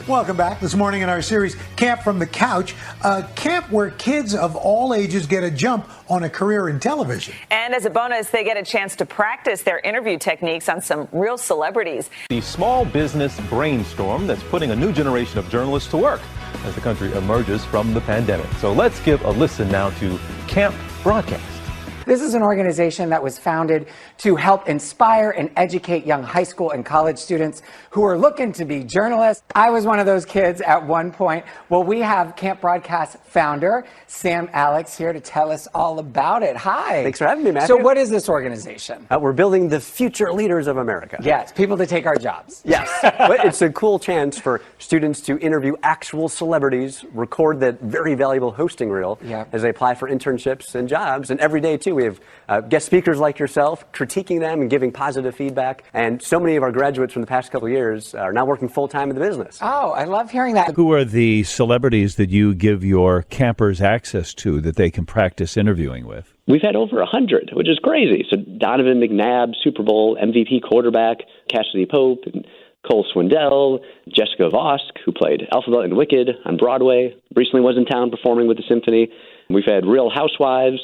Welcome back. This morning in our series, Camp from the Couch, a camp where kids of all ages get a jump on a career in television. And as a bonus, they get a chance to practice their interview techniques on some real celebrities. The small business brainstorm that's putting a new generation of journalists to work as the country emerges from the pandemic. So let's give a listen now to Camp Broadcast. This is an organization that was founded to help inspire and educate young high school and college students who are looking to be journalists. I was one of those kids at one point. Well, we have Camp Broadcast founder Sam Alex here to tell us all about it. Hi. Thanks for having me, Matthew. So what is this organization? We're building the future leaders of America. Yes, people to take our jobs. Yes. But it's a cool chance for students to interview actual celebrities, record that very valuable hosting reel as they apply for internships and jobs. And every day, too, we have guest speakers like yourself critiquing them and giving positive feedback. And so many of our graduates from the past couple of years are now working full-time in the business. Oh, I love hearing that. Who are the celebrities that you give your campers access to that they can practice interviewing with? We've had over 100, which is crazy. So Donovan McNabb, Super Bowl MVP quarterback, Cassidy Pope, and Cole Swindell, Jessica Vosk, who played Elphaba in Wicked on Broadway, recently was in town performing with the symphony. We've had Real Housewives.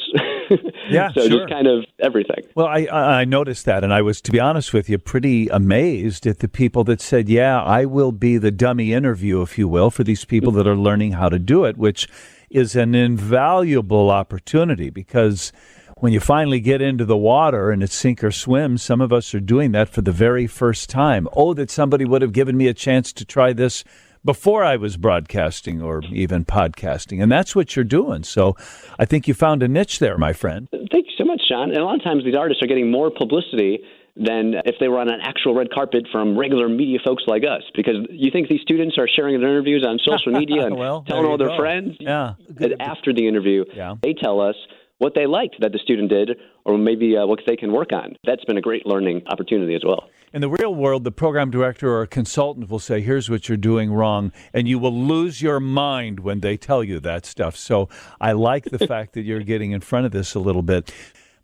Yeah, so sure. Just kind of everything. Well, I noticed that, and I was, to be honest with you, pretty amazed at the people that said, yeah, I will be the dummy interview, if you will, for these people that are learning how to do it, which is an invaluable opportunity because when you finally get into the water and it's sink or swim, some of us are doing that for the very first time. Oh, that somebody would have given me a chance to try this before I was broadcasting or even podcasting. And that's what you're doing. So I think you found a niche there, my friend. Thank you so much, Sean. And a lot of times these artists are getting more publicity than if they were on an actual red carpet from regular media folks like us. Because you think these students are sharing their interviews on social media and telling all their friends? Yeah. And after the interview, they tell us what they liked that the student did or maybe what they can work on. That's been a great learning opportunity as well. In the real world, the program director or a consultant will say, here's what you're doing wrong, and you will lose your mind when they tell you that stuff. So I like the fact that you're getting in front of this a little bit.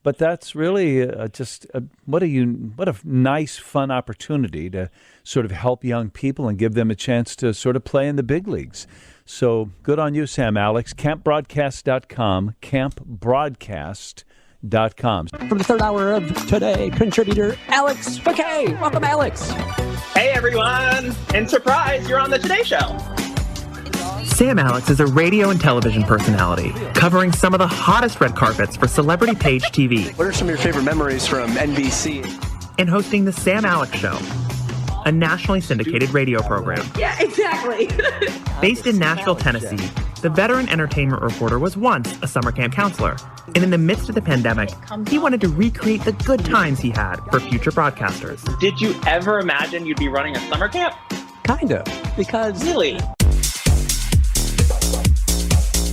But that's really what a nice, fun opportunity to sort of help young people and give them a chance to sort of play in the big leagues. So good on you, Sam Alex. CampBroadcast.com, CampBroadcast.com. From the third hour of Today, contributor Alex McKay. Welcome, Alex. Hey, everyone. And surprise, you're on the Today Show. Sam Alex is a radio and television personality, covering some of the hottest red carpets for Celebrity Page TV. What are some of your favorite memories from NBC? And hosting The Sam Alex Show, a nationally syndicated radio program. Yeah, exactly. Based in Nashville, Tennessee, the veteran entertainment reporter was once a summer camp counselor. And in the midst of the pandemic, he wanted to recreate the good times he had for future broadcasters. Did you ever imagine you'd be running a summer camp? Kind of, because... Really?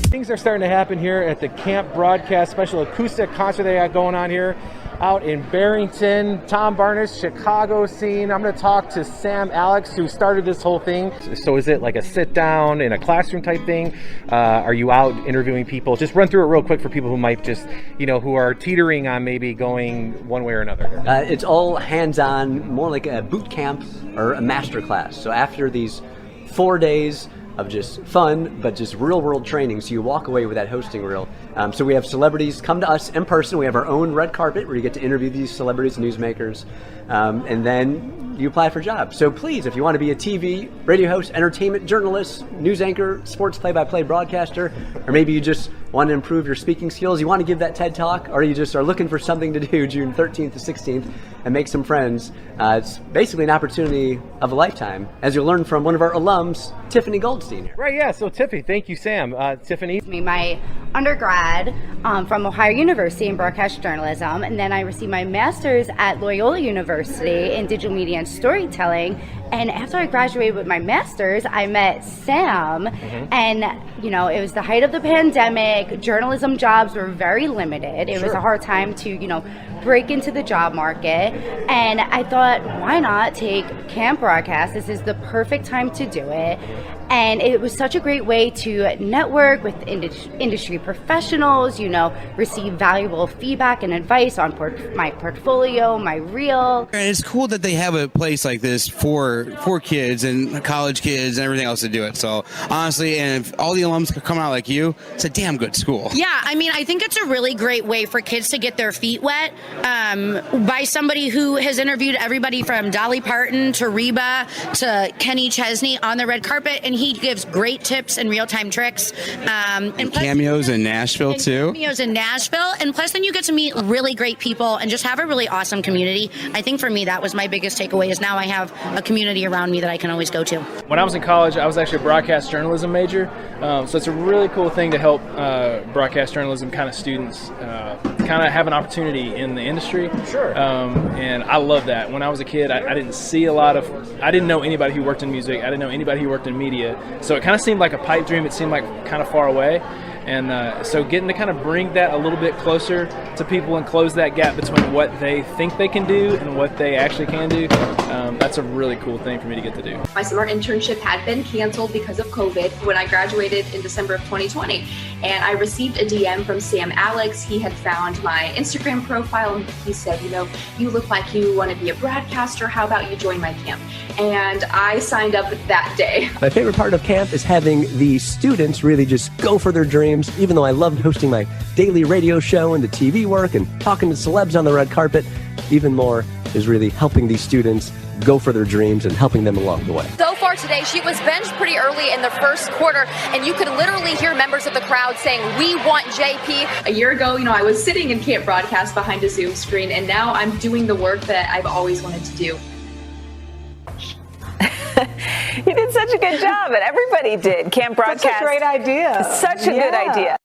Things are starting to happen here at the Camp Broadcast special acoustic concert they got going on here out in Barrington. Tom Barnes, Chicago scene. I'm going to talk to Sam Alex, who started this whole thing. So is it like a sit down in a classroom type thing? Are you out interviewing people? Just run through it real quick for people who might just, who are teetering on maybe going one way or another. It's all hands-on, more like a boot camp or a masterclass. So after these 4 days of just fun, but just real-world training, so you walk away with that hosting reel. So we have celebrities come to us in person. We have our own red carpet where you get to interview these celebrities and newsmakers, and then you apply for jobs. So please, if you want to be a TV, radio host, entertainment journalist, news anchor, sports play-by-play broadcaster, or maybe you just want to improve your speaking skills, you want to give that TED Talk, or you just are looking for something to do June 13th to 16th and make some friends, it's basically an opportunity of a lifetime, as you'll learn from one of our alums, Tiffany Goldstein. Right, yeah, so Tiffany, thank you, Sam. Tiffany? My undergrad from Ohio University in broadcast journalism, and then I received my master's at Loyola University in digital media and storytelling. And after I graduated with my master's, I met Sam, and it was the height of the pandemic. Journalism jobs were very limited. It was a hard time to, break into the job market. And I thought, why not take Camp Broadcast? This is the perfect time to do it. And it was such a great way to network with industry professionals, receive valuable feedback and advice on my portfolio, my reel. And it's cool that they have a place like this for kids and college kids and everything else to do it. So honestly, and if all the alums could come out like you, it's a damn good school. Yeah, I mean, I think it's a really great way for kids to get their feet wet by somebody who has interviewed everybody from Dolly Parton to Reba to Kenny Chesney on the red carpet, and he gives great tips and real-time tricks. And cameos in Nashville, too. Cameos in Nashville, and plus then you get to meet really great people and just have a really awesome community. I think for me that was my biggest takeaway, is now I have a community around me that I can always go to. When I was in college, I was actually a broadcast journalism major, so it's a really cool thing to help broadcast journalism kind of students kind of have an opportunity in the industry. Sure. And I love that. When I was a kid, I didn't see I didn't know anybody who worked in music. I didn't know anybody who worked in media. So it kind of seemed like a pipe dream. It seemed like kind of far away. And so getting to kind of bring that a little bit closer to people and close that gap between what they think they can do and what they actually can do, that's a really cool thing for me to get to do. My summer internship had been canceled because of COVID when I graduated in December of 2020. And I received a DM from Sam Alex. He had found my Instagram profile and he said, you look like you want to be a broadcaster. How about you join my camp? And I signed up that day. My favorite part of camp is having the students really just go for their dreams. Even though I loved hosting my daily radio show and the TV work and talking to celebs on the red carpet, even more is really helping these students go for their dreams and helping them along the way. So far today, she was benched pretty early in the first quarter, and you could literally hear members of the crowd saying, "We want JP." A year ago, I was sitting in camp broadcast behind a Zoom screen, and now I'm doing the work that I've always wanted to do. You did such a good job, and everybody did. Camp broadcast. Such a great idea. Such a good idea.